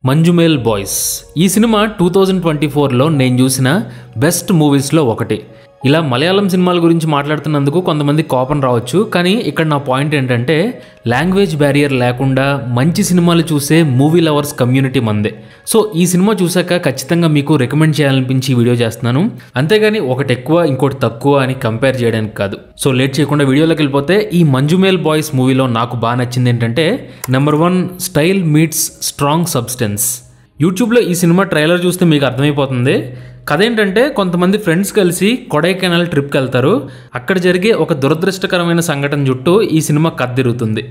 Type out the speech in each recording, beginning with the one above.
Manjummel boys ఈ cinema 2024లో నేను చూసిన బెస్ట్ మూవీస్లో ఒకటి. ఇలా మలయాళం సినిమాల గురించి మాట్లాడుతున్నందుకు కొంతమంది కోపం రావచ్చు, కానీ ఇక్కడ నా పాయింట్ ఏంటంటే లాంగ్వేజ్ బ్యారియర్ లేకుండా మంచి సినిమాలు చూసే మూవీ లవర్స్ కమ్యూనిటీ మందే. సో ఈ సినిమా చూసాక ఖచ్చితంగా మీకు రికమెండ్ చేయాలనిపించి వీడియో చేస్తున్నాను, అంతేగాని ఒకటి ఎక్కువ ఇంకోటి తక్కువ అని కంపేర్ చేయడానికి కాదు. సో లేట్ చేయకుండా వీడియోలోకి వెళ్ళిపోతే, ఈ మంజుమేల్ బాయ్స్ మూవీలో నాకు బాగా నచ్చింది ఏంటంటే, number 1 style meets strong substance. యూట్యూబ్లో ఈ సినిమా ట్రైలర్ చూస్తే మీకు అర్థమైపోతుంది. కథ ఏంటంటే, కొంతమంది ఫ్రెండ్స్ కలిసి కొడైకెనాల్ ట్రిప్కి వెళ్తారు. అక్కడ జరిగే ఒక దురదృష్టకరమైన సంఘటన చుట్టూ ఈ సినిమా కథ తిరుగుతుంది.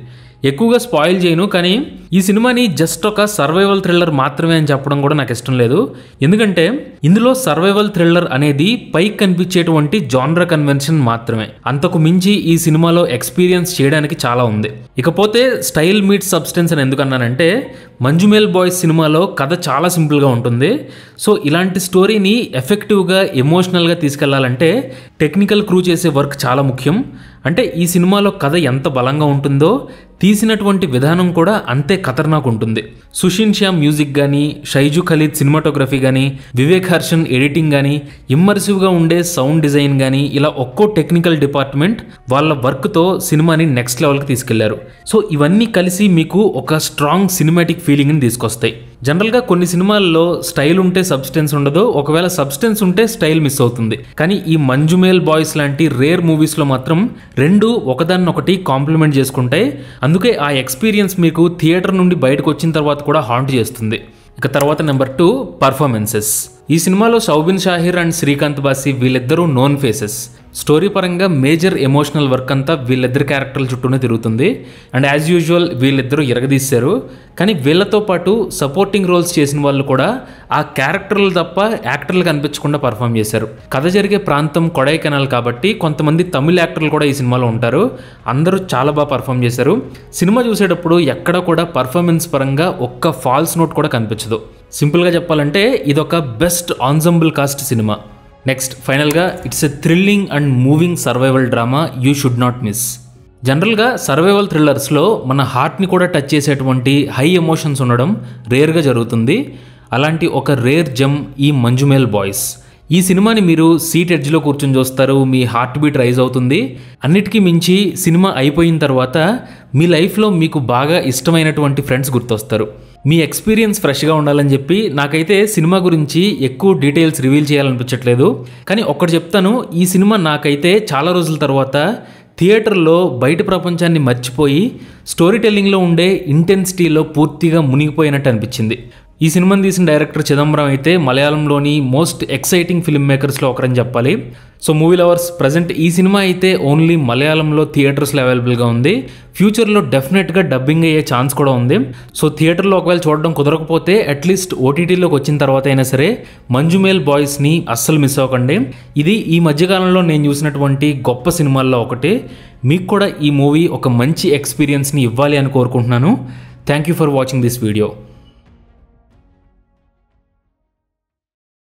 ఎక్కువగా స్పాయిల్ చేయను, కానీ ఈ సినిమాని జస్ట్ ఒక సర్వైవల్ థ్రిల్లర్ మాత్రమే అని చెప్పడం కూడా నాకు ఇష్టం లేదు. ఎందుకంటే ఇందులో సర్వైవల్ థ్రిల్లర్ అనేది పైకి కనిపించేటువంటి జానర్ కన్వెన్షన్ మాత్రమే, అంతకు మించి ఈ సినిమాలో ఎక్స్పీరియన్స్ చేయడానికి చాలా ఉంది. ఇకపోతే స్టైల్ మీట్స్ సబ్స్టెన్స్ అని ఎందుకన్నానంటే, మంజుమేల్ బాయ్స్ సినిమాలో కథ చాలా సింపుల్గా ఉంటుంది. సో ఇలాంటి స్టోరీని ఎఫెక్టివ్గా ఎమోషనల్గా తీసుకెళ్లాలంటే టెక్నికల్ క్రూ చేసే వర్క్ చాలా ముఖ్యం. అంటే ఈ సినిమాలో కథ ఎంత బలంగా ఉంటుందో తీసినటువంటి విధానం కూడా అంతే ఖతర్నాక్ ఉంటుంది. సుషిన్ శ్యామ్ మ్యూజిక్ కానీ, షైజు ఖలీద్ సినిమాటోగ్రఫీ కానీ, వివేక్ హర్షన్ ఎడిటింగ్ కానీ, ఇమ్మర్సివ్గా ఉండే సౌండ్ డిజైన్ కానీ, ఇలా ఒక్కో టెక్నికల్ డిపార్ట్మెంట్ వాళ్ళ వర్క్తో సినిమాని నెక్స్ట్ లెవెల్కి తీసుకెళ్లారు. సో ఇవన్నీ కలిసి మీకు ఒక స్ట్రాంగ్ సినిమాటిక్ ఫీలింగ్ని తీసుకొస్తాయి. జనరల్గా కొన్ని సినిమాల్లో స్టైల్ ఉంటే సబ్స్టెన్స్ ఉండదు, ఒకవేళ సబ్స్టెన్స్ ఉంటే స్టైల్ మిస్ అవుతుంది. కానీ ఈ మంజుమేల్ బాయ్స్ లాంటి రేర్ మూవీస్లో మాత్రం రెండు ఒకదాన్నొకటి కాంప్లిమెంట్ చేసుకుంటాయి. అందుకే ఆ ఎక్స్పీరియన్స్ మీకు థియేటర్ నుండి బయటకు వచ్చిన తర్వాత కూడా హాంట్ చేస్తుంది. ఇక తర్వాత నెంబర్ 2 పర్ఫార్మెన్సెస్. ఈ సినిమాలో షౌబిన్ షాహిర్ అండ్ శ్రీకాంత్ బాసి వీళ్ళిద్దరూ నోన్ ఫేసెస్. స్టోరీ పరంగా మేజర్ ఎమోషనల్ వర్క్ అంతా వీళ్ళిద్దరు క్యారెక్టర్ల చుట్టూనే తిరుగుతుంది. అండ్ యాజ్ యూజువల్ వీళ్ళిద్దరూ ఎరగదీశారు. కానీ వీళ్ళతో పాటు సపోర్టింగ్ రోల్స్ చేసిన వాళ్ళు కూడా ఆ క్యారెక్టర్లు తప్ప యాక్టర్లు కనిపించకుండా పర్ఫామ్ చేశారు. కథ జరిగే ప్రాంతం కొడైకెనాల్ కాబట్టి కొంతమంది తమిళ యాక్టర్లు కూడా ఈ సినిమాలో ఉంటారు. అందరూ చాలా బాగా పర్ఫామ్ చేశారు. సినిమా చూసేటప్పుడు ఎక్కడ కూడా పర్ఫార్మెన్స్ పరంగా ఒక్క ఫాల్స్ నోట్ కూడా కనిపించదు. సింపుల్గా చెప్పాలంటే ఇదొక బెస్ట్ ఆన్సెంబుల్ కాస్ట్ సినిమా. నెక్స్ట్ ఫైనల్గా, it's a thrilling and moving survival drama you should not miss. జనరల్గా సర్వైవల్ థ్రిల్లర్స్లో మన హార్ట్ని కూడా టచ్ చేసేటువంటి హై ఎమోషన్స్ ఉండడం రేర్గా జరుగుతుంది. అలాంటి ఒక రేర్ జెమ్ ఈ మంజుమేల్ బాయ్స్. ఈ సినిమాని మీరు సీట్ ఎడ్జ్లో కూర్చొని చూస్తారు, మీ హార్ట్ బీట్ రైజ్ అవుతుంది. అన్నిటికీ మించి సినిమా అయిపోయిన తర్వాత మీ లైఫ్లో మీకు బాగా ఇష్టమైనటువంటి ఫ్రెండ్స్ గుర్తొస్తారు. మీ ఎక్స్పీరియన్స్ ఫ్రెష్గా ఉండాలని చెప్పి నాకైతే సినిమా గురించి ఎక్కువ డీటెయిల్స్ రివీల్ చేయాలనిపించట్లేదు. కానీ ఒక్కటి చెప్తాను, ఈ సినిమా నాకైతే చాలా రోజుల తర్వాత థియేటర్లో బయట ప్రపంచాన్ని మర్చిపోయి స్టోరీ టెల్లింగ్లో ఉండే ఇంటెన్సిటీలో పూర్తిగా మునిగిపోయినట్టు అనిపించింది. ఈ సినిమాని తీసిన డైరెక్టర్ చిదంబరం అయితే మలయాళంలోని మోస్ట్ ఎక్సైటింగ్ ఫిల్మ్ మేకర్స్లో ఒకరని చెప్పాలి. సో మూవీ లవర్స్, ప్రజెంట్ ఈ సినిమా అయితే ఓన్లీ మలయాళంలో థియేటర్స్లో అవైలబుల్గా ఉంది. ఫ్యూచర్లో డెఫినెట్గా డబ్బింగ్ అయ్యే ఛాన్స్ కూడా ఉంది. సో థియేటర్లో ఒకవేళ చూడడం కుదరకపోతే అట్లీస్ట్ ఓటీటీలోకి వచ్చిన తర్వాత అయినా సరే మంజుమేల్ బాయ్స్ని అస్సలు మిస్ అవ్వకండి. ఇది ఈ మధ్యకాలంలో నేను చూసినటువంటి గొప్ప సినిమాల్లో ఒకటి. మీకు కూడా ఈ మూవీ ఒక మంచి ఎక్స్పీరియన్స్ని ఇవ్వాలి అని కోరుకుంటున్నాను. Thank you for watching this video.